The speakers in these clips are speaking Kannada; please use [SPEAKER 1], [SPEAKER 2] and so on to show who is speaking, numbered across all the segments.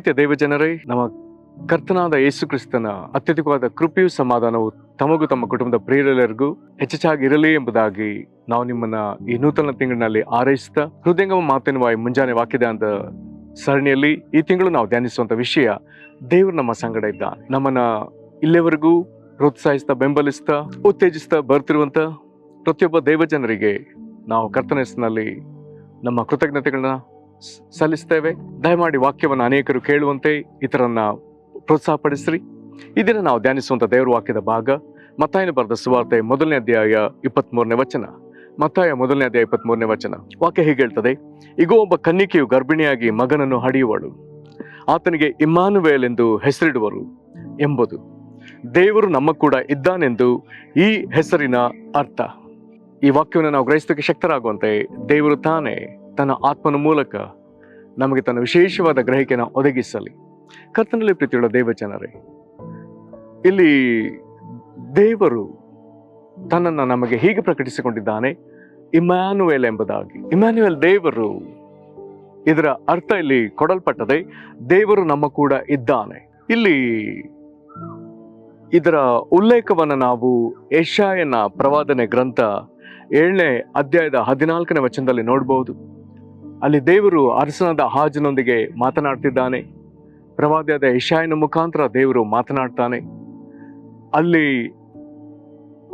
[SPEAKER 1] ಪ್ರೀತಿಯ ದೇವಜನರೇ, ನಮ್ಮ ಕರ್ತನಾದ ಯೇಸು ಕ್ರಿಸ್ತನ ಅತ್ಯಧಿಕವಾದ ಕೃಪೆಯು ಸಮಾಧಾನವು ತಮಗೂ ತಮ್ಮ ಕುಟುಂಬದ ಪ್ರಿಯರೆಲ್ಲರಿಗೂ ಹೆಚ್ಚಾಗಿರಲಿ ಎಂಬುದಾಗಿ ನಾವು ನಿಮ್ಮನ್ನ ಈ ನೂತನ ತಿಂಗಳಿನಲ್ಲಿ ಹಾರೈಸ್ತಾ ಹೃದಯಂಗಮ ಮಾತೆನ್ನುವ ಈ ಮುಂಜಾನೆ ವಾಕ್ಯದ ಅಂತ ಸರಣಿಯಲ್ಲಿ ಈ ತಿಂಗಳು ನಾವು ಧ್ಯಾನಿಸುವಂತ ವಿಷಯ, ದೇವರು ನಮ್ಮ ಸಂಗಡ ಇದ್ದಾನೆ. ನಮ್ಮನ್ನ ಇಲ್ಲಿವರೆಗೂ ಪ್ರೋತ್ಸಾಹಿಸ್ತಾ, ಬೆಂಬಲಿಸ್ತಾ, ಉತ್ತೇಜಿಸ್ತಾ ಬರ್ತಿರುವಂತ ಪ್ರತಿಯೊಬ್ಬ ದೇವಜನರಿಗೆ ನಾವು ಕರ್ತನ ಹೆಸರಿನಲ್ಲಿ ನಮ್ಮ ಕೃತಜ್ಞತೆಗಳನ್ನ ಸಲ್ಲಿಸ್ತೇವೆ. ದಯಮಾಡಿ ವಾಕ್ಯವನ್ನು ಅನೇಕರು ಕೇಳುವಂತೆ ಇತರನ್ನ ಪ್ರೋತ್ಸಾಹಪಡಿಸ್ರಿ. ಇದನ್ನು ನಾವು ಧ್ಯಾನಿಸುವಂತ ದೇವರ ವಾಕ್ಯದ ಭಾಗ ಮತ್ತಾಯನ ಬರೆದ ಸುವಾರ್ತೆ 1ನೇ ಅಧ್ಯಾಯ 23ನೇ ವಚನ. ಮತ್ತಾಯ 1ನೇ ಅಧ್ಯಾಯ 23ನೇ ವಚನ. ವಾಕ್ಯ ಹೀಗೆ ಹೇಳ್ತದೆ: ಈಗೋ ಒಬ್ಬ ಕನ್ನಿಕೆಯು ಗರ್ಭಿಣಿಯಾಗಿ ಮಗನನ್ನು ಹಡೆಯುವಳು, ಆತನಿಗೆ ಇಮ್ಮಾನುವೇಲ್ ಎಂದು ಹೆಸರಿಡುವರು ಎಂಬುದು. ದೇವರು ನಮ್ಮ ಕೂಡ ಇದ್ದಾನೆಂದು ಈ ಹೆಸರಿನ ಅರ್ಥ. ಈ ವಾಕ್ಯವನ್ನು ನಾವು ಗ್ರಹಿಸೋಕೆ ಶಕ್ತರಾಗುವಂತೆ ದೇವರು ತಾನೇ ತನ್ನ ಆತ್ಮನ ಮೂಲಕ ನಮಗೆ ತನ್ನ ವಿಶೇಷವಾದ ಗ್ರಹಿಕೆಯನ್ನು ಒದಗಿಸಲಿ. ಕರ್ತನಲ್ಲಿ ಪ್ರೀತಿಯುಳ್ಳ ದೇವಜನರೇ, ಇಲ್ಲಿ ದೇವರು ತನ್ನನ್ನು ನಮಗೆ ಹೀಗೆ ಪ್ರಕಟಿಸಿಕೊಂಡಿದ್ದಾನೆ, ಇಮ್ಯಾನುವೇಲ್ ಎಂಬುದಾಗಿ. ಇಮ್ಯಾನುವೇಲ್ ದೇವರು, ಇದರ ಅರ್ಥ ಇಲ್ಲಿ ಕೊಡಲ್ಪಟ್ಟದೆ ದೇವರು ನಮ್ಮ ಕೂಡ ಇದ್ದಾನೆ. ಇಲ್ಲಿ ಇದರ ಉಲ್ಲೇಖವನ್ನು ನಾವು ಯೆಶಾಯನ ಪ್ರವಾದನೆ ಗ್ರಂಥ 7ನೇ ಅಧ್ಯಾಯದ 14ನೇ ವಚನದಲ್ಲಿ ನೋಡಬಹುದು. ಅಲ್ಲಿ ದೇವರು ಅರಸನಾದ ಆಹಾಜನೊಂದಿಗೆ ಮಾತನಾಡ್ತಿದ್ದಾನೆ. ಪ್ರವಾದಿಯಾದ ಯೆಶಾಯನ ಮುಖಾಂತರ ದೇವರು ಮಾತನಾಡ್ತಾನೆ. ಅಲ್ಲಿ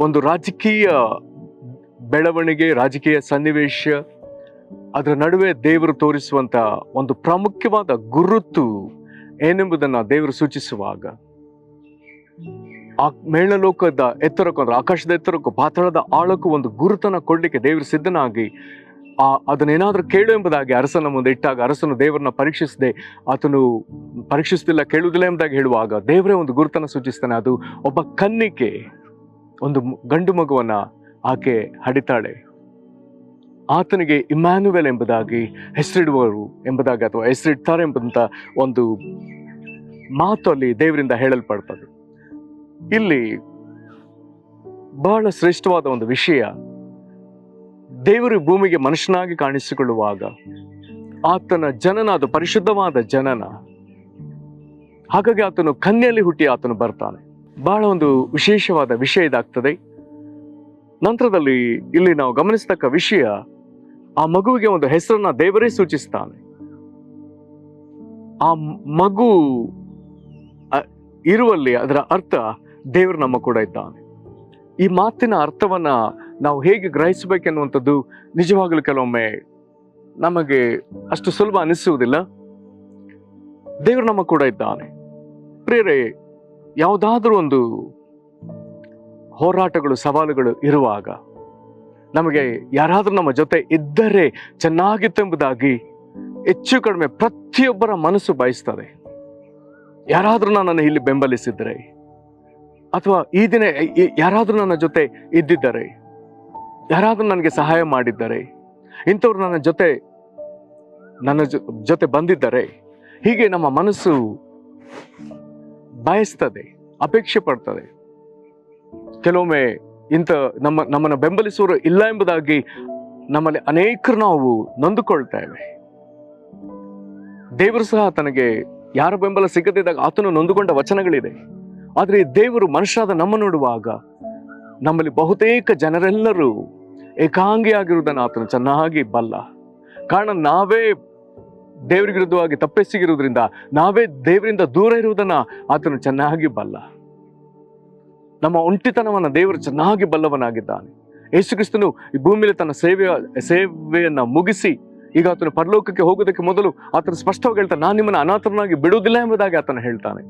[SPEAKER 1] ಒಂದು ರಾಜಕೀಯ ಬೆಳವಣಿಗೆ, ರಾಜಕೀಯ ಸನ್ನಿವೇಶ, ಅದರ ನಡುವೆ ದೇವರು ತೋರಿಸುವಂತ ಒಂದು ಪ್ರಾಮುಖ್ಯವಾದ ಗುರುತು ಏನೆಂಬುದನ್ನ ದೇವರು ಸೂಚಿಸುವಾಗ, ಆ ಮೇಳಲೋಕದ ಎತ್ತರಕ್ಕೂ, ಅಂದ್ರೆ ಆಕಾಶದ ಎತ್ತರಕ್ಕೂ ಪಾತಾಳದ ಆಳಕ್ಕೂ ಒಂದು ಗುರುತನ್ನ ಕೊಡ್ಲಿಕ್ಕೆ ದೇವರು ಸಿದ್ಧನಾಗಿ ಅದನ್ನೇನಾದ್ರೂ ಕೇಳು ಎಂಬುದಾಗಿ ಅರಸನ ಮುಂದೆ ಇಟ್ಟಾಗ, ಅರಸನು ದೇವರನ್ನ ಪರೀಕ್ಷಿಸದೆ, ಆತನು ಪರೀಕ್ಷಿಸುತ್ತಿಲ್ಲ, ಕೇಳುವುದಿಲ್ಲ ಎಂಬುದಾಗಿ ಹೇಳುವಾಗ ದೇವರೇ ಒಂದು ಗುರುತನ್ನ ಸೂಚಿಸ್ತಾನೆ. ಅದು ಒಬ್ಬ ಕನ್ನಿಕೆ, ಒಂದು ಗಂಡು ಮಗುವನ್ನ ಆಕೆ ಹಡಿತಾಳೆ. ಆತನಿಗೆ ಇಮ್ಯಾನುವೇಲ್ ಎಂಬುದಾಗಿ ಹೆಸರಿಡುವರು ಎಂಬುದಾಗಿ, ಅಥವಾ ಹೆಸರಿಡ್ತಾರೆ ಎಂಬಂತ ಒಂದು ಮಾತು ಅಲ್ಲಿ ದೇವರಿಂದ ಹೇಳಲ್ಪಡ್ತದೆ. ಇಲ್ಲಿ ಬಹಳ ಶ್ರೇಷ್ಠವಾದ ಒಂದು ವಿಷಯ, ದೇವರು ಭೂಮಿಗೆ ಮನುಷ್ಯನಾಗಿ ಕಾಣಿಸಿಕೊಳ್ಳುವಾಗ ಆತನ ಜನನ, ಅದು ಪರಿಶುದ್ಧವಾದ ಜನನ. ಹಾಗಾಗಿ ಆತನು ಕನ್ಯೆಯಲ್ಲಿ ಹುಟ್ಟಿ ಆತನು ಬರ್ತಾನೆ. ಬಹಳ ಒಂದು ವಿಶೇಷವಾದ ವಿಷಯ ಇದಾಗ್ತದೆ. ನಂತರದಲ್ಲಿ ಇಲ್ಲಿ ನಾವು ಗಮನಿಸತಕ್ಕ ವಿಷಯ, ಆ ಮಗುವಿಗೆ ಒಂದು ಹೆಸರನ್ನ ದೇವರೇ ಸೂಚಿಸ್ತಾನೆ. ಆ ಮಗು ಇರುವಲ್ಲಿ ಅದರ ಅರ್ಥ ದೇವರು ನಮ್ಮ ಕೂಡ ಇದ್ದಾನೆ. ಈ ಮಾತಿನ ಅರ್ಥವನ್ನ ನಾವು ಹೇಗೆ ಗ್ರಹಿಸಬೇಕೆನ್ನುವಂಥದ್ದು ನಿಜವಾಗಲೂ ಕೆಲವೊಮ್ಮೆ ನಮಗೆ ಅಷ್ಟು ಸುಲಭ ಅನಿಸುವುದಿಲ್ಲ. ದೇವರು ನಮ್ಮ ಕೂಡ ಇದ್ದಾನೆ. ಪ್ರಿಯರೇ, ಯಾವುದಾದ್ರೂ ಒಂದು ಹೋರಾಟಗಳು, ಸವಾಲುಗಳು ಇರುವಾಗ ನಮಗೆ ಯಾರಾದ್ರೂ ನಮ್ಮ ಜೊತೆ ಇದ್ದರೆ ಚೆನ್ನಾಗಿತ್ತೆಂಬುದಾಗಿ ಹೆಚ್ಚು ಕಡಿಮೆ ಪ್ರತಿಯೊಬ್ಬರ ಮನಸ್ಸು ಬಯಸ್ತದೆ. ಯಾರಾದ್ರೂ ನನ್ನನ್ನು ಇಲ್ಲಿ ಬೆಂಬಲಿಸಿದರೆ, ಅಥವಾ ಈ ದಿನ ಯಾರಾದ್ರೂ ನನ್ನ ಜೊತೆ ಇದ್ದಿದ್ದರೆ, ಯಾರಾದ್ರೂ ನನಗೆ ಸಹಾಯ ಮಾಡಿದ್ದಾರೆ, ಇಂಥವ್ರು ನನ್ನ ಜೊತೆ ಬಂದಿದ್ದಾರೆ, ಹೀಗೆ ನಮ್ಮ ಮನಸ್ಸು ಬಯಸ್ತದೆ, ಅಪೇಕ್ಷೆ ಪಡ್ತದೆ. ಕೆಲವೊಮ್ಮೆ ನಮ್ಮನ್ನು ಬೆಂಬಲಿಸುವವರು ಇಲ್ಲ ಎಂಬುದಾಗಿ ನಮ್ಮಲ್ಲಿ ಅನೇಕರು ನಾವು ನೊಂದುಕೊಳ್ತೇವೆ. ದೇವರು ಸಹ ತನಗೆ ಯಾರ ಬೆಂಬಲ ಸಿಗದಿದ್ದಾಗ ಆತನು ನೊಂದುಕೊಂಡ ವಚನಗಳಿದೆ. ಆದ್ರೆ ದೇವರು ಮನುಷ್ಯರಾದ ನಮ್ಮ ನೋಡುವಾಗ ನಮ್ಮಲ್ಲಿ ಬಹುತೇಕ ಜನರೆಲ್ಲರೂ ಏಕಾಂಗಿಯಾಗಿರುವುದನ್ನು ಆತನು ಚೆನ್ನಾಗಿ ಬಲ್ಲ. ಕಾರಣ ನಾವೇ ದೇವರಿಗೆ ವಿರುದ್ಧವಾಗಿ ತಪ್ಪೆಸಗಿರುವುದರಿಂದ, ನಾವೇ ದೇವರಿಂದ ದೂರ ಇರುವುದನ್ನ ಆತನು ಚೆನ್ನಾಗಿ ಬಲ್ಲ. ನಮ್ಮ ಒಂಟಿತನವನ್ನ ದೇವರು ಚೆನ್ನಾಗಿ ಬಲ್ಲವನಾಗಿದ್ದಾನೆ. ಯೇಸು ಕ್ರಿಸ್ತನು ಈ ಭೂಮಿಯಲ್ಲಿ ತನ್ನ ಸೇವೆಯನ್ನ ಮುಗಿಸಿ ಈಗ ಆತನು ಪರಲೋಕಕ್ಕೆ ಹೋಗೋದಕ್ಕೆ ಮೊದಲು ಆತನು ಸ್ಪಷ್ಟವಾಗಿ ಹೇಳ್ತಾನೆ, ನಾನು ನಿಮ್ಮನ್ನು ಅನಾಥರನ್ನಾಗಿ ಬಿಡುವುದಿಲ್ಲ ಎಂಬುದಾಗಿ ಆತನು ಹೇಳ್ತಾನೆ.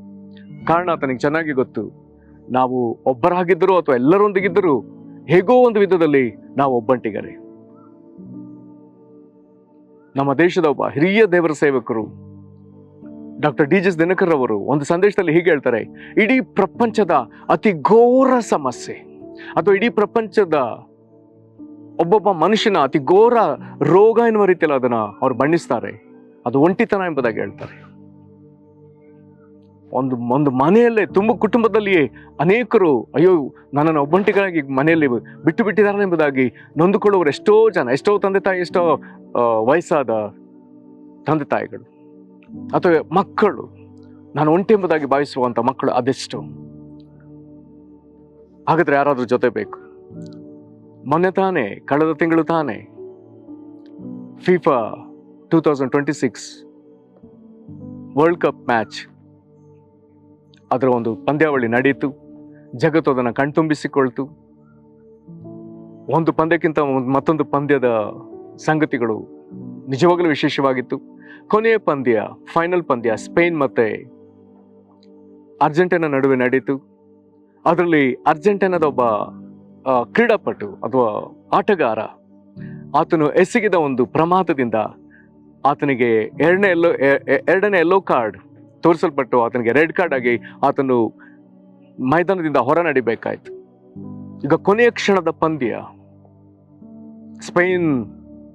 [SPEAKER 1] ಕಾರಣ ಆತನಿಗೆ ಚೆನ್ನಾಗಿ ಗೊತ್ತು, ನಾವು ಒಬ್ಬರಾಗಿದ್ದರೂ ಅಥವಾ ಎಲ್ಲರೊಂದಿಗಿದ್ದರೂ ಹೇಗೋ ಒಂದು ವಿಧದಲ್ಲಿ ನಾವು ಒಬ್ಬಂಟಿಗರೇ. ನಮ್ಮ ದೇಶದ ಒಬ್ಬ ಹಿರಿಯ ದೇವರ ಸೇವಕರು ಡಾಕ್ಟರ್ ಡಿ.ಜಿ. ದಿನಕರ್ ಅವರು ಒಂದು ಸಂದೇಶದಲ್ಲಿ ಹೀಗೆ ಹೇಳ್ತಾರೆ: ಇಡೀ ಪ್ರಪಂಚದ ಅತಿ ಘೋರ ಸಮಸ್ಯೆ, ಅಥವಾ ಇಡೀ ಪ್ರಪಂಚದ ಒಬ್ಬೊಬ್ಬ ಮನುಷ್ಯನ ಅತಿ ಘೋರ ರೋಗ ಎನ್ನುವ ರೀತಿಯಲ್ಲಿ ಅದನ್ನ ಅವ್ರು ಬಣ್ಣಿಸ್ತಾರೆ, ಅದು ಒಂಟಿತನ ಎಂಬುದಾಗಿ ಹೇಳ್ತಾರೆ. ಒಂದು ಮನೆಯಲ್ಲೇ ಕುಟುಂಬದಲ್ಲಿಯೇ ಅನೇಕರು ಅಯ್ಯೋ ನನ್ನನ್ನು ಒಬ್ಬಂಟಿಗಾಗಿ ಮನೆಯಲ್ಲಿ ಬಿಟ್ಟು ಬಿಟ್ಟಿದ್ದಾರೆ ಎಂಬುದಾಗಿ ನೊಂದುಕೊಳ್ಳುವರು ಎಷ್ಟೋ ಜನ, ಎಷ್ಟೋ ತಂದೆ ತಾಯಿ, ಎಷ್ಟೋ ವಯಸ್ಸಾದ ತಂದೆ ತಾಯಿಗಳು. ಅಥವಾ ಮಕ್ಕಳು, ನಾನು ಒಂಟಿ ಎಂಬುದಾಗಿ ಭಾವಿಸುವಂತ ಮಕ್ಕಳು ಅದೆಷ್ಟು? ಹಾಗಾದ್ರೆ ಯಾರಾದ್ರೂ ಜೊತೆ ಬೇಕು. ಮೊನ್ನೆ ತಾನೇ, ಕಳೆದ ತಿಂಗಳು ತಾನೇ FIFA 2026 ವರ್ಲ್ಡ್ ಕಪ್ ಮ್ಯಾಚ್, ಅದರ ಒಂದು ಪಂದ್ಯಾವಳಿ ನಡೆಯಿತು. ಜಗತ್ತು ಅದನ್ನು ಕಣ್ತುಂಬಿಸಿಕೊಳ್ತು. ಒಂದು ಪಂದ್ಯಕ್ಕಿಂತ ಮತ್ತೊಂದು ಪಂದ್ಯದ ಸಂಗತಿಗಳು ನಿಜವಾಗಲೂ ವಿಶೇಷವಾಗಿತ್ತು. ಕೊನೆಯ ಪಂದ್ಯ, ಫೈನಲ್ ಪಂದ್ಯ ಸ್ಪೇನ್ ಮತ್ತೆ ಅರ್ಜೆಂಟೀನಾ ನಡುವೆ ನಡೆಯಿತು. ಅದರಲ್ಲಿ ಅರ್ಜೆಂಟೀನಾದ ಒಬ್ಬ ಕ್ರೀಡಾಪಟು ಅಥವಾ ಆಟಗಾರ, ಆತನು ಎಸಗಿದ ಒಂದು ಪ್ರಮಾದದಿಂದ ಆತನಿಗೆ ಎರಡನೇ ಯೆಲ್ಲೋ ಕಾರ್ಡ್ ತೋರಿಸಲ್ಪಟ್ಟು ಆತನಿಗೆ ರೆಡ್ ಕಾರ್ಡ್ ಆಗಿ ಆತನು ಮೈದಾನದಿಂದ ಹೊರ ನಡಿಬೇಕಾಯ್ತು. ಈಗ ಕೊನೆಯ ಕ್ಷಣದ ಪಂದ್ಯ, ಸ್ಪೇನ್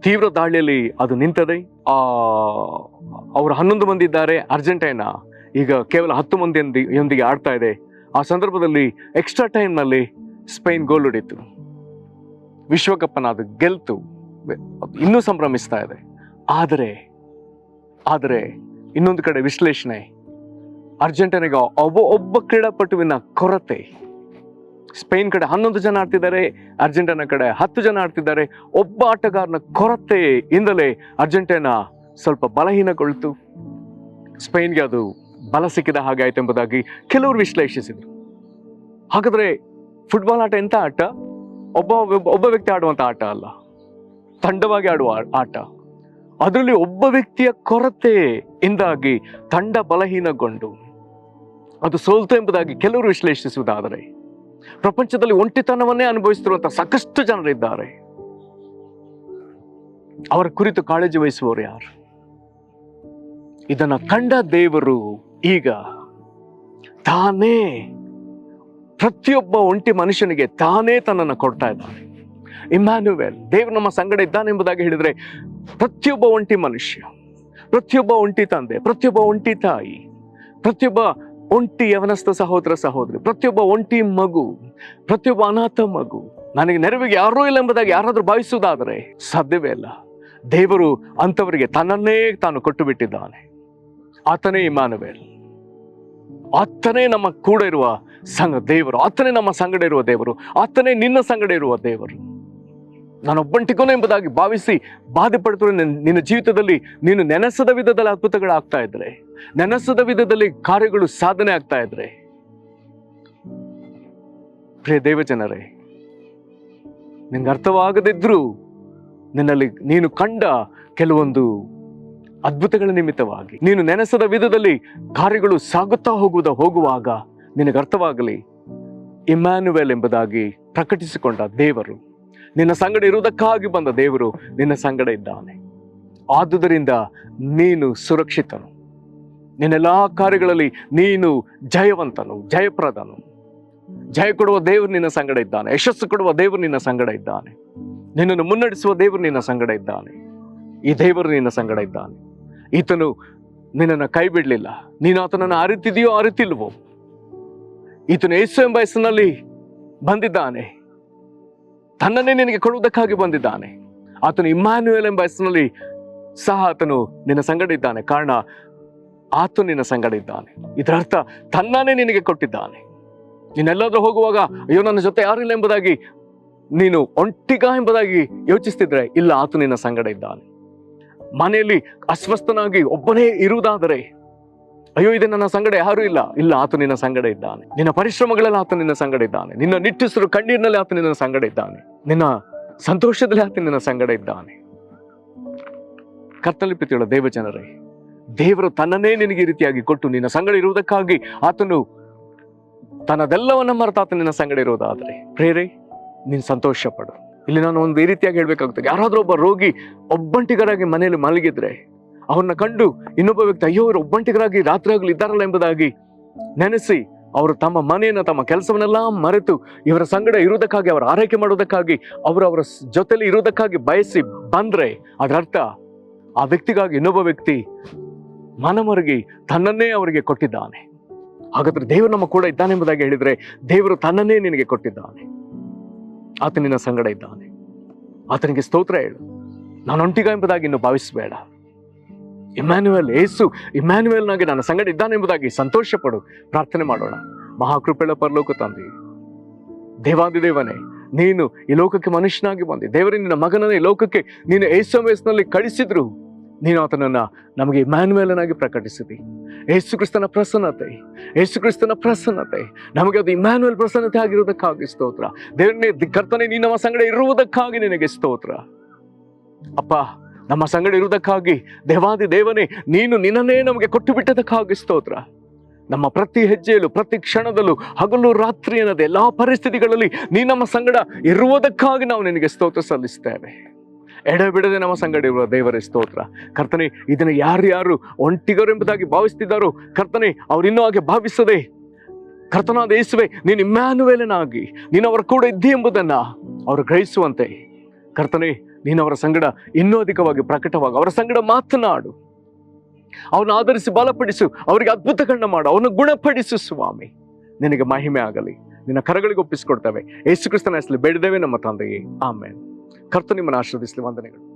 [SPEAKER 1] ತೀವ್ರ ದಾಳಿಯಲ್ಲಿ ಅದು ನಿಂತದೆ. ಅವರು 11 ಮಂದಿ ಇದ್ದಾರೆ. ಅರ್ಜೆಂಟೈನಾ ಈಗ ಕೇವಲ 10 ಮಂದಿಯೊಂದಿಗೆ ಆಡ್ತಾ ಇದೆ. ಆ ಸಂದರ್ಭದಲ್ಲಿ ಎಕ್ಸ್ಟ್ರಾ ಟೈಮ್ನಲ್ಲಿ ಸ್ಪೇನ್ ಗೋಲ್ ಹೊಡಿತು, ವಿಶ್ವಕಪ್ ಅದು ಗೆಲ್ತು, ಇನ್ನೂ ಸಂಭ್ರಮಿಸ್ತಾ ಇದೆ. ಆದರೆ ಇನ್ನೊಂದು ಕಡೆ ವಿಶ್ಲೇಷಣೆ, ಅರ್ಜೆಂಟೀನಾಗ ಒಬ್ಬ ಕ್ರೀಡಾಪಟುವಿನ ಕೊರತೆ. ಸ್ಪೇನ್ ಕಡೆ 11 ಜನ ಆಡ್ತಿದ್ದಾರೆ, ಅರ್ಜೆಂಟೀನಾ ಕಡೆ 10 ಜನ ಆಡ್ತಿದ್ದಾರೆ. ಒಬ್ಬ ಆಟಗಾರನ ಕೊರತೆಯಿಂದಲೇ ಅರ್ಜೆಂಟೀನಾ ಸ್ವಲ್ಪ ಬಲಹೀನಗೊಳ್ತು. ಸ್ಪೇನ್ಗೆ ಅದು ಬಲ ಸಿಕ್ಕಿದ ಹಾಗೆ ಆಯ್ತು ಎಂಬುದಾಗಿ ಕೆಲವರು ವಿಶ್ಲೇಷಿಸಿದರು. ಹಾಗಾದ್ರೆ ಫುಟ್ಬಾಲ್ ಆಟ ಎಂತ ಆಟ? ಒಬ್ಬ ವ್ಯಕ್ತಿ ಆಡುವಂತ ಆಟ ಅಲ್ಲ, ತಂಡವಾಗಿ ಆಡುವ ಆಟ. ಅದರಲ್ಲಿ ಒಬ್ಬ ವ್ಯಕ್ತಿಯ ಕೊರತೆಯಿಂದಾಗಿ ತಂಡ ಬಲಹೀನಗೊಂಡು ಅದು ಸೋಲ್ತು ಎಂಬುದಾಗಿ ಕೆಲವರು ವಿಶ್ಲೇಷಿಸುವುದಾದರೆ, ಪ್ರಪಂಚದಲ್ಲಿ ಒಂಟಿತನವನ್ನೇ ಅನುಭವಿಸುತ್ತಿರುವಂತಹ ಸಾಕಷ್ಟು ಜನರಿದ್ದಾರೆ. ಅವರ ಕುರಿತು ಕಾಳಜಿ ವಹಿಸುವವರು ಯಾರು? ಇದನ್ನ ಕಂಡ ದೇವರು ಈಗ ತಾನೇ ಪ್ರತಿಯೊಬ್ಬ ಒಂಟಿ ಮನುಷ್ಯನಿಗೆ ತಾನೇ ತನ್ನನ್ನು ಕೊಡ್ತಾ ಇದ್ದಾನೆ. ಇಮ್ಯಾನ್ಯುವೆಲ್, ದೇವರು ನಮ್ಮ ಸಂಗಡ ಇದ್ದಾನೆ ಎಂಬುದಾಗಿ ಹೇಳಿದ್ರೆ, ಪ್ರತಿಯೊಬ್ಬ ಒಂಟಿ ಮನುಷ್ಯ, ಪ್ರತಿಯೊಬ್ಬ ಒಂಟಿ ತಂದೆ, ಪ್ರತಿಯೊಬ್ಬ ಒಂಟಿ ತಾಯಿ, ಪ್ರತಿಯೊಬ್ಬ ಒಂಟಿ ಯವನಸ್ಥ ಸಹೋದರ ಸಹೋದರಿ, ಪ್ರತಿಯೊಬ್ಬ ಒಂಟಿ ಮಗು, ಪ್ರತಿಯೊಬ್ಬ ಅನಾಥ ಮಗು, ನನಗೆ ನೆರವಿಗೆ ಯಾರೂ ಇಲ್ಲ ಎಂಬುದಾಗಿ ಯಾರಾದ್ರೂ ಭಾವಿಸುವುದಾದರೆ ಸಾಧ್ಯವೇ ಇಲ್ಲ. ದೇವರು ಅಂಥವರಿಗೆ ತನ್ನನ್ನೇ ತಾನು ಕೊಟ್ಟು ಬಿಟ್ಟಿದ್ದಾನೆ. ಆತನೇ ಇಮ್ಯಾನ್ಯುವೆಲ್, ಆತನೇ ನಮ್ಮ ಕೂಡ ಇರುವ ದೇವರು, ಆತನೇ ನಮ್ಮ ಸಂಗಡ ಇರುವ ದೇವರು, ಆತನೇ ನಿನ್ನ ಸಂಗಡ ಇರುವ ದೇವರು. ನಾನೊಬ್ಬಂಟಿಗೋನು ಎಂಬುದಾಗಿ ಭಾವಿಸಿ ಬಾಧೆ ಪಡ್ತಾರೆ. ನಿನ್ನ ಜೀವಿತದಲ್ಲಿ ನೀನು ನೆನೆಸದ ವಿಧದಲ್ಲಿ ಅದ್ಭುತಗಳಾಗ್ತಾ ಇದ್ರೆ, ನೆನೆಸದ ವಿಧದಲ್ಲಿ ಕಾರ್ಯಗಳು ಸಾಧನೆ ಆಗ್ತಾ ಇದ್ರೆ, ಪ್ರಿಯ ದೇವಜನರೇ, ನಿನ್ಗೆ ಅರ್ಥವಾಗದಿದ್ರು ನಿನ್ನಲ್ಲಿ ನೀನು ಕಂಡ ಕೆಲವೊಂದು ಅದ್ಭುತಗಳ ನಿಮಿತ್ತವಾಗಿ, ನೀನು ನೆನೆಸದ ವಿಧದಲ್ಲಿ ಕಾರ್ಯಗಳು ಸಾಗುತ್ತಾ ಹೋಗುವಾಗ ನಿನಗೆ ಅರ್ಥವಾಗಲಿ, ಇಮ್ಯಾನ್ಯುವೆಲ್ ಎಂಬುದಾಗಿ ಪ್ರಕಟಿಸಿಕೊಂಡ ದೇವರು, ನಿನ್ನ ಸಂಗಡ ಇರುವುದಕ್ಕಾಗಿ ಬಂದ ದೇವರು ನಿನ್ನ ಸಂಗಡ ಇದ್ದಾನೆ. ಆದುದರಿಂದ ನೀನು ಸುರಕ್ಷಿತನು, ನಿನ್ನೆಲ್ಲಾ ಕಾರ್ಯಗಳಲ್ಲಿ ನೀನು ಜಯವಂತನು, ಜಯಪ್ರದನು. ಜಯ ಕೊಡುವ ದೇವರು ನಿನ್ನ ಸಂಗಡ ಇದ್ದಾನೆ, ಯಶಸ್ಸು ಕೊಡುವ ದೇವರು ನಿನ್ನ ಸಂಗಡ ಇದ್ದಾನೆ, ನಿನ್ನನ್ನು ಮುನ್ನಡೆಸುವ ದೇವರು ನಿನ್ನ ಸಂಗಡ ಇದ್ದಾನೆ. ಈ ದೇವರು ನಿನ್ನ ಸಂಗಡ ಇದ್ದಾನೆ. ಈತನು ನಿನ್ನನ್ನು ಕೈ ಬಿಡ್ಲಿಲ್ಲ. ನೀನು ಆತನನ್ನು ಅರಿತಿದೆಯೋ ಅರಿತಿಲ್ವೋ, ಈತನು ಯೇಸು ಎಂಬ ಹೆಸರಿನಲ್ಲಿ ಬಂದಿದ್ದಾನೆ, ತನ್ನನ್ನೇ ನಿನಗೆ ಕೊಡುವುದಕ್ಕಾಗಿ ಬಂದಿದ್ದಾನೆ. ಆತನು ಇಮ್ಯಾನ್ಯುವೆಲ್ ಎಂಬ ಹೆಸರಿನಲ್ಲಿ ಸಹ ಆತನು ನಿನ್ನ ಸಂಗಡ ಇದ್ದಾನೆ. ಕಾರಣ ಆತ ನಿನ್ನ ಸಂಗಡ ಇದ್ದಾನೆ. ಇದರ ಅರ್ಥ ತನ್ನನ್ನೇ ನಿನಗೆ ಕೊಟ್ಟಿದ್ದಾನೆ. ನೀನೆಲ್ಲಾದ್ರೂ ಹೋಗುವಾಗ ಅಯ್ಯೋ ನನ್ನ ಜೊತೆ ಯಾರಿಲ್ಲ ಎಂಬುದಾಗಿ ನೀನು ಒಂಟಿಗ ಎಂಬುದಾಗಿ ಯೋಚಿಸ್ತಿದ್ರೆ, ಇಲ್ಲ, ಆತ ನಿನ್ನ ಸಂಗಡ ಇದ್ದಾನೆ. ಮನೆಯಲ್ಲಿ ಅಸ್ವಸ್ಥನಾಗಿ ಒಬ್ಬನೇ ಇರುವುದಾದರೆ, ಅಯ್ಯೋ ಇದು ನನ್ನ ಸಂಗಡ ಯಾರೂ ಇಲ್ಲ, ಇಲ್ಲ, ಆತ ನಿನ್ನ ಸಂಗಡ ಇದ್ದಾನೆ. ನಿನ್ನ ಪರಿಶ್ರಮಗಳಲ್ಲಿ ಆತ ನಿನ್ನ ಸಂಗಡ ಇದ್ದಾನೆ. ನಿನ್ನ ನಿಟ್ಟುಸಿರು ಕಣ್ಣೀರಿನಲ್ಲಿ ಆತ ನಿನ್ನ ಸಂಗಡ ಇದ್ದಾನೆ. ನಿನ್ನ ಸಂತೋಷದಲ್ಲಿ ಆತ ನಿನ್ನ ಸಂಗಡ ಇದ್ದಾನೆ. ಕರ್ತನಲ್ಲಿ ಪ್ರೀತಿಯುಳ್ಳ ದೇವಜನರೇ, ದೇವರು ತನ್ನನ್ನೇ ನಿನಗೆ ಈ ರೀತಿಯಾಗಿ ಕೊಟ್ಟು ನಿನ್ನ ಸಂಗಡ ಇರುವುದಕ್ಕಾಗಿ ಆತನು ತನ್ನದೆಲ್ಲವನ್ನ ಮರೆತು ಆತ ನಿನ್ನ ಸಂಗಡ ಇರುವುದಾದರೆ, ಪ್ರೇರೆ, ನೀನು ಸಂತೋಷ ಪಡು. ಇಲ್ಲಿ ನಾನು ಒಂದು ಈ ರೀತಿಯಾಗಿ ಹೇಳ್ಬೇಕಾಗ್ತದೆ, ಯಾರಾದ್ರೂ ಒಬ್ಬ ರೋಗಿ ಒಬ್ಬಂಟಿಗರಾಗಿ ಮನೆಯಲ್ಲಿ ಮಲಗಿದ್ರೆ ಅವ್ರನ್ನ ಕಂಡು ಇನ್ನೊಬ್ಬ ವ್ಯಕ್ತಿ ಅಯ್ಯೋ ಅವರು ಒಬ್ಬಂಟಿಗರಾಗಿ ರಾತ್ರಿ ಆಗಲಿ ಇದ್ದಾರಲ್ಲ ಎಂಬುದಾಗಿ ನೆನೆಸಿ ಅವರು ತಮ್ಮ ಮನೆಯನ್ನು, ತಮ್ಮ ಕೆಲಸವನ್ನೆಲ್ಲ ಮರೆತು ಇವರ ಸಂಗಡ ಇರುವುದಕ್ಕಾಗಿ, ಅವರ ಆರೈಕೆ ಮಾಡುವುದಕ್ಕಾಗಿ, ಅವರ ಜೊತೆಲಿ ಇರುವುದಕ್ಕಾಗಿ ಬಯಸಿ ಬಂದ್ರೆ, ಅದರ ಅರ್ಥ ಆ ವ್ಯಕ್ತಿಗಾಗಿ ಇನ್ನೊಬ್ಬ ವ್ಯಕ್ತಿ ಮನಮರುಗಿ ತನ್ನನ್ನೇ ಅವರಿಗೆ ಕೊಟ್ಟಿದ್ದಾನೆ. ಹಾಗಾದ್ರೆ ದೇವರು ನಮ್ಮ ಕೂಡ ಇದ್ದಾನೆ ಎಂಬುದಾಗಿ ಹೇಳಿದ್ರೆ, ದೇವರು ತನ್ನನ್ನೇ ನಿನಗೆ ಕೊಟ್ಟಿದ್ದಾನೆ. ಆತ ನಿನ್ನ ಸಂಗಡ ಇದ್ದಾನೆ. ಆತನಿಗೆ ಸ್ತೋತ್ರ ಹೇಳು. ನಾನು ಒಂಟಿಗ ಎಂಬುದಾಗಿ ಇನ್ನು ಭಾವಿಸಬೇಡ. ಇಮ್ಯಾನ್ಯುಯಲ್, ಯೇಸು ಇಮ್ಯಾನ್ಯುಯಲ್ನಾಗಿ ನನ್ನ ಸಂಗಡ ಇದ್ದಾನೆಂಬುದಾಗಿ ಸಂತೋಷ ಪಡು. ಪ್ರಾರ್ಥನೆ ಮಾಡೋಣ. ಮಹಾಕೃಪೆಯ ಪರಲೋಕ ತಂದೆ, ದೇವಾದಿದೇವನೇ, ನೀನು ಈ ಲೋಕಕ್ಕೆ ಮನುಷ್ಯನಾಗಿ ಬಂದಿ. ದೇವರೇ, ನಿನ್ನ ಮಗನನ್ನು ಈ ಲೋಕಕ್ಕೆ ನೀನು ಯೇಸುವಿನಲ್ಲಿ ಕಳಿಸಿದ್ರು, ನೀನು ಆತನನ್ನ ನಮಗೆ ಇಮ್ಯಾನ್ಯುಯಲನಾಗಿ ಪ್ರಕಟಿಸಿದಿ. ಯೇಸು ಕ್ರಿಸ್ತನ ಪ್ರಸನ್ನತೆ, ಯೇಸು ಕ್ರಿಸ್ತನ ಪ್ರಸನ್ನತೆ ನಮಗೆ ಅದು ಇಮ್ಯಾನ್ಯುಯಲ್ ಪ್ರಸನ್ನತೆ ಆಗಿರುವುದಕ್ಕಾಗಿ ಸ್ತೋತ್ರ. ದೇವರೇ, ಕರ್ತನೆ, ನೀನು ನಮ್ಮ ಸಂಗಡ ಇರುವುದಕ್ಕಾಗಿ ನಿನಗೆ ಸ್ತೋತ್ರ. ಅಪ್ಪ, ನಮ್ಮ ಸಂಗಡ ಇರುವುದಕ್ಕಾಗಿ ದೇವಾದಿ ದೇವನೇ, ನೀನು ನಿನ್ನನ್ನೇ ನಮಗೆ ಕೊಟ್ಟು ಬಿಟ್ಟದಕ್ಕಾಗಿ ಸ್ತೋತ್ರ. ನಮ್ಮ ಪ್ರತಿ ಹೆಜ್ಜೆಯಲ್ಲೂ, ಪ್ರತಿ ಕ್ಷಣದಲ್ಲೂ, ಹಗಲು ರಾತ್ರಿ ಅನ್ನೋದು ಎಲ್ಲಾ ಪರಿಸ್ಥಿತಿಗಳಲ್ಲಿ ನೀ ನಮ್ಮ ಸಂಗಡ ಇರುವುದಕ್ಕಾಗಿ ನಾವು ನಿನಗೆ ಸ್ತೋತ್ರ ಸಲ್ಲಿಸ್ತೇವೆ. ಎಡಬಿಡದೆ ನಮ್ಮ ಸಂಗಡ ಇರುವ ದೇವರೇ ಸ್ತೋತ್ರ. ಕರ್ತನೆ, ಇದನ್ನು ಯಾರ್ಯಾರು ಒಂಟಿಗರೆಂಬುದಾಗಿ ಭಾವಿಸ್ತಿದ್ದಾರೋ ಕರ್ತನೆ, ಅವರಿನ್ನೂ ಹಾಗೆ ಭಾವಿಸದೆ, ಕರ್ತನಾದ ಯೇಸುವೆ, ನೀನು ಇಮ್ಯಾನ್ಯುಯಲನಾಗಿ ನೀನು ಅವರ ಕೂಡ ಇದ್ದಿ ಎಂಬುದನ್ನ ಅವರು ಗ್ರಹಿಸುವಂತೆ ಕರ್ತನೆ, ನೀನು ಅವರ ಸಂಗಡ ಇನ್ನೂ ಅಧಿಕವಾಗಿ ಪ್ರಕಟವಾಗಿ ಅವರ ಸಂಗಡ ಮಾತನಾಡು. ಅವನು ಆಧರಿಸಿ ಬಲಪಡಿಸು, ಅವರಿಗೆ ಅದ್ಭುತಗಳನ್ನ ಮಾಡು, ಅವನು ಗುಣಪಡಿಸು ಸ್ವಾಮಿ. ನಿನಗೆ ಮಹಿಮೆ ಆಗಲಿ. ನಿನ್ನ ಕರಗಳಿಗೆ ಒಪ್ಪಿಸಿಕೊಡ್ತೇವೆ. ಯೇಸು ಕ್ರಿಸ್ತನ ಹೆಸರಲ್ಲಿ ಬೇಡಿದ್ದೇವೆ ನಮ್ಮ ತಂದೆಯೇ, ಆಮೆನ್. ಕರ್ತನು ನಿಮ್ಮನ್ನು ಆಶೀರ್ವದಿಸಲಿ. ವಂದನೆಗಳು.